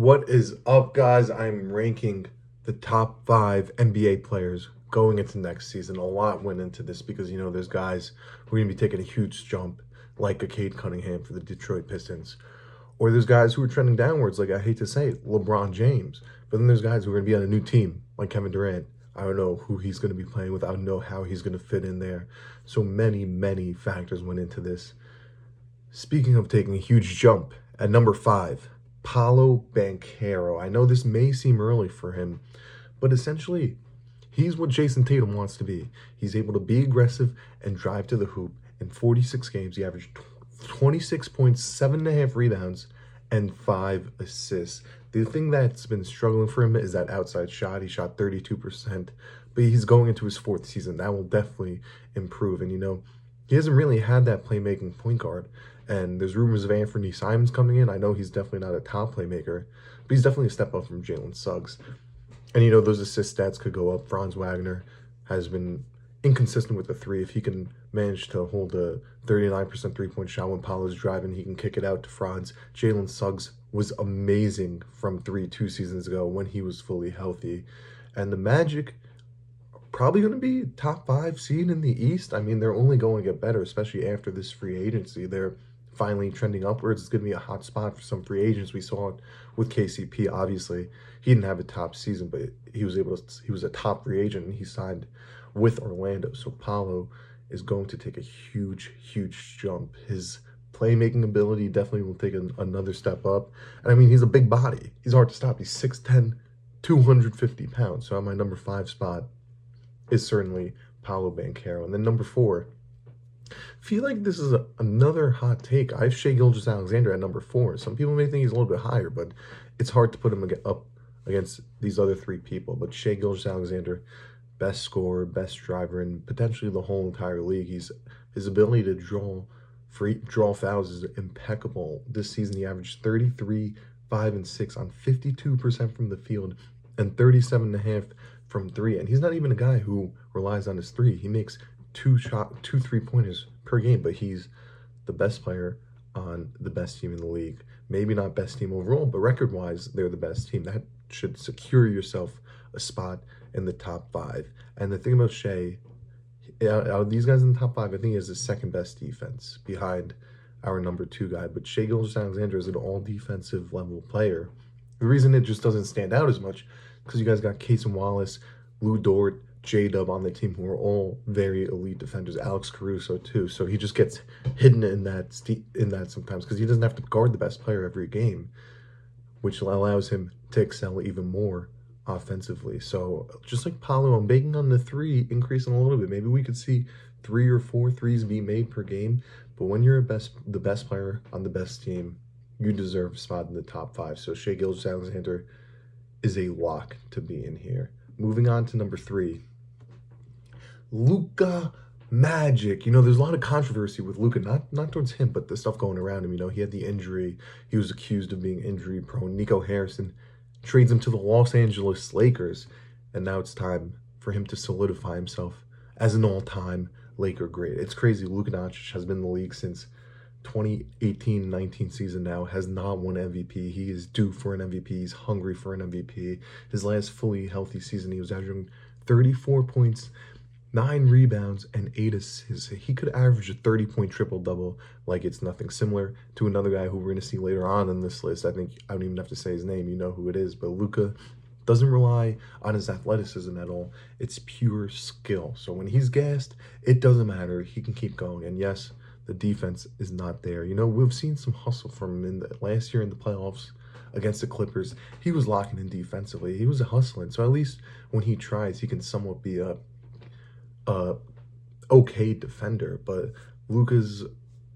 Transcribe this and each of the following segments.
What is up, guys? I'm ranking the top 5 NBA players going into next season. A lot went into this because, there's guys who are going to be taking a huge jump, like a Cade Cunningham for the Detroit Pistons. Or there's guys who are trending downwards, like I hate to say it, LeBron James. But then there's guys who are going to be on a new team, like Kevin Durant. I don't know who he's going to be playing with. I don't know how he's going to fit in there. So many factors went into this. Speaking of taking a huge jump, at number 5, Paolo Banchero. I know this may seem early for him, but essentially, he's what Jason Tatum wants to be. He's able to be aggressive and drive to the hoop. In 46 games, he averaged 26 points, 7.5 rebounds, and 5 assists. The thing that's been struggling for him is that outside shot. He shot 32%, but he's going into his 4th season. That will definitely improve. And, he hasn't really had that playmaking point guard. And there's rumors of Anthony Simons coming in. I know he's definitely not a top playmaker, but he's definitely a step up from Jalen Suggs. And, those assist stats could go up. Franz Wagner has been inconsistent with the three. If he can manage to hold a 39% three-point shot when Paolo's driving, he can kick it out to Franz. Jalen Suggs was amazing from 3 2 seasons ago when he was fully healthy. And the Magic probably going to be top 5 seed in the East. I mean, they're only going to get better, especially after this free agency. They're finally trending upwards. It's going to be a hot spot for some free agents. We saw it with KCP. Obviously, he didn't have a top season, but he was a top free agent, and he signed with Orlando. So Paolo is going to take a huge jump. His playmaking ability definitely will take another step up. And I mean, he's a big body. He's hard to stop. He's 6'10", 250 pounds. So at my number 5 spot is certainly Paolo Banchero. And then number 4, I feel like this is another hot take. I have Shai Gilgeous-Alexander at number 4. Some people may think he's a little bit higher, but it's hard to put him up against these other 3 people. But Shai Gilgeous-Alexander, best scorer, best driver, and potentially the whole entire league. His ability to draw fouls is impeccable. This season, he averaged 33, 5, and 6 on 52% from the field and 37.5 from 3. And he's not even a guy who relies on his 3. He makes 2 3-pointers per game, but he's the best player on the best team in the league. Maybe not best team overall, but record-wise, they're the best team. That should secure yourself a spot in the top 5. And the thing about Shai, out of these guys in the top 5, I think he has the second best defense behind our number 2 guy. But Shai Gilgeous-Alexander is an all-defensive level player. The reason it just doesn't stand out as much because you guys got Cason Wallace, Lou Dort, J-Dub on the team who are all very elite defenders. Alex Caruso too. So he just gets hidden in that sometimes because he doesn't have to guard the best player every game, which allows him to excel even more offensively. So just like Paolo, I'm banking on the 3 increasing a little bit. Maybe we could see 3 or 4 threes be made per game. But when you're the best player on the best team, you deserve a spot in the top 5. So Shai Gilgeous-Alexander is a lock to be in here. Moving on to number 3, Luka Magic. There's a lot of controversy with Luka, not towards him, but the stuff going around him. He had the injury. He was accused of being injury prone. Nico Harrison trades him to the Los Angeles Lakers, and now it's time for him to solidify himself as an all-time Laker great. It's crazy. Luka Doncic has been in the league since 2018-19 season now, has not won MVP. He is due for an MVP. He's hungry for an MVP. His last fully healthy season, he was averaging 34 points, 9 rebounds, and 8 assists. He could average a 30-point triple-double like it's nothing. Similar to another guy who we're going to see later on in this list. I think I don't even have to say his name. You know who it is. But Luka doesn't rely on his athleticism at all. It's pure skill. So when he's gassed, it doesn't matter. He can keep going. And yes, the defense is not there. We've seen some hustle from him in the last year in the playoffs against the Clippers. He was locking in defensively. He was a hustling. So at least when he tries, he can somewhat be a okay defender. But Luka's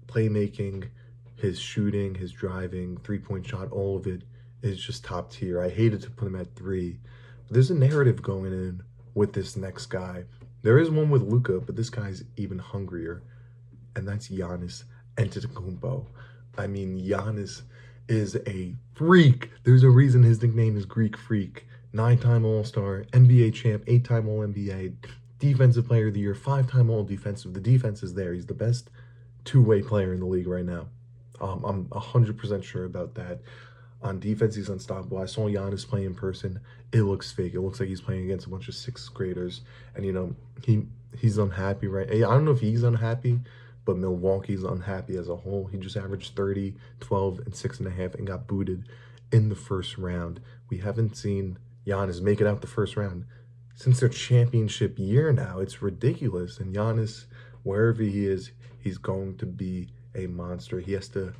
playmaking, his shooting, his driving, 3-point shot, all of it is just top tier. I hated to put him at 3. But there's a narrative going in with this next guy. There is one with Luka, but this guy's even hungrier. And that's Giannis Antetokounmpo. I mean, Giannis is a freak. There's a reason his nickname is Greek Freak. 9-time All-Star, NBA champ, 8-time All-NBA, Defensive Player of the Year, 5-time All-Defensive. The defense is there. He's the best two-way player in the league right now. I'm 100% sure about that. On defense, he's unstoppable. I saw Giannis play in person. It looks fake. It looks like he's playing against a bunch of sixth graders. And he he's unhappy, right? I don't know if he's unhappy, but Milwaukee's unhappy as a whole. He just averaged 30, 12, and 6.5 and got booted in the first round. We haven't seen Giannis make it out the first round since their championship year now. It's ridiculous. And Giannis, wherever he is, he's going to be a monster. He has to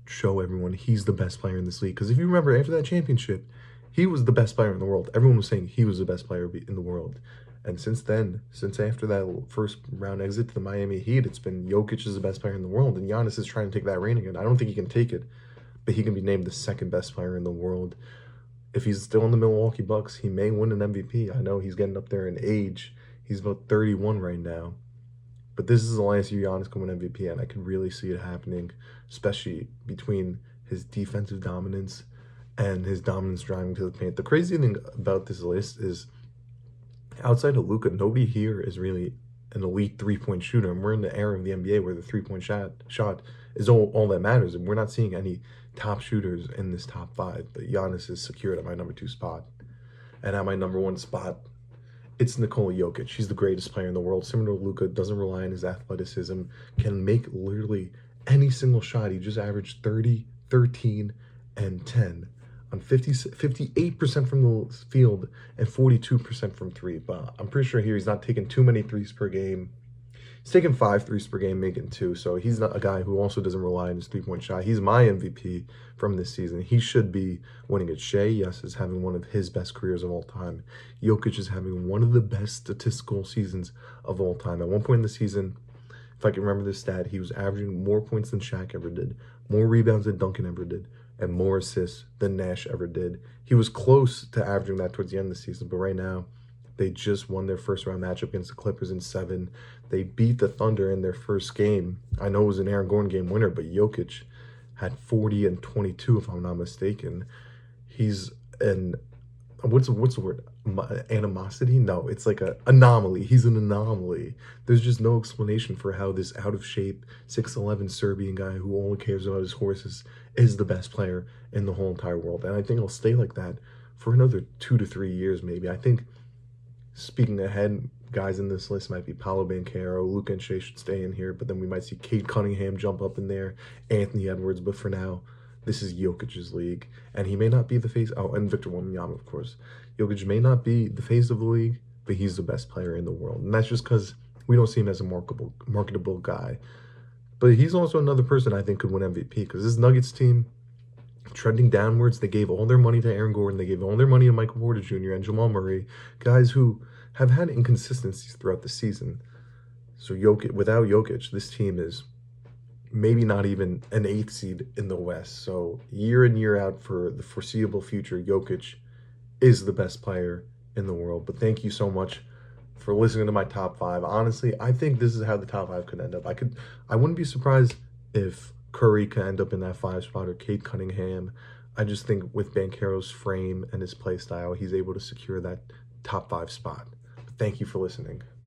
show everyone he's the best player in this league. Because if you remember, after that championship, he was the best player in the world. Everyone was saying he was the best player in the world. And since then, since after that first round exit to the Miami Heat, it's been Jokic is the best player in the world. And Giannis is trying to take that reign again. I don't think he can take it, but he can be named the second best player in the world. If he's still in the Milwaukee Bucks, he may win an MVP. I know he's getting up there in age. He's about 31 right now. But this is the last year Giannis can win MVP, and I could really see it happening, especially between his defensive dominance and his dominance driving to the paint. The crazy thing about this list is, outside of Luka, nobody here is really an elite three-point shooter. And we're in the era of the NBA where the three-point shot is all that matters. And we're not seeing any top shooters in this top five. But Giannis is secured at my number 2 spot. And at my number 1 spot, it's Nikola Jokic. He's the greatest player in the world. Similar to Luka, doesn't rely on his athleticism, can make literally any single shot. He just averaged 30, 13, and 10 on 58% from the field and 42% from three. But I'm pretty sure here he's not taking too many threes per game. He's taking 5 threes per game, making 2. So he's not a guy who also doesn't rely on his three-point shot. He's my MVP from this season. He should be winning it. Shea, yes, is having one of his best careers of all time. Jokic is having one of the best statistical seasons of all time. At one point in the season, if I can remember this stat, he was averaging more points than Shaq ever did, more rebounds than Duncan ever did, and more assists than Nash ever did. He was close to averaging that towards the end of the season, but right now, they just won their first round matchup against the Clippers in 7. They beat the Thunder in their first game. I know it was an Aaron Gordon game winner, but Jokic had 40 and 22, if I'm not mistaken. He's an, what's the word? Animosity? No, it's like an anomaly. He's an anomaly. There's just no explanation for how this out of shape 6'11" Serbian guy who only cares about his horses is the best player in the whole entire world. And I think he'll stay like that for another 2 to 3 years, maybe. I think, speaking ahead, guys in this list might be Paolo Banchero, Luka and Shea should stay in here, but then we might see Cade Cunningham jump up in there, Anthony Edwards, but for now, this is Jokic's league, and he may not be the face, and Victor Wembanyama, of course. Jokic may not be the face of the league, but he's the best player in the world, and that's just because we don't see him as a marketable guy. But he's also another person I think could win MVP, because this Nuggets team, trending downwards, they gave all their money to Aaron Gordon, they gave all their money to Michael Porter Jr. and Jamal Murray, guys who have had inconsistencies throughout the season. So without Jokic, this team is maybe not even an 8th seed in the West. So year in, year out for the foreseeable future, Jokic is the best player in the world. But thank you so much for listening to my top 5. Honestly, I think this is how the top 5 could end up. I wouldn't be surprised if Curry could end up in that 5 spot or Cade Cunningham. I just think with Banchero's frame and his play style, he's able to secure that top 5 spot. Thank you for listening.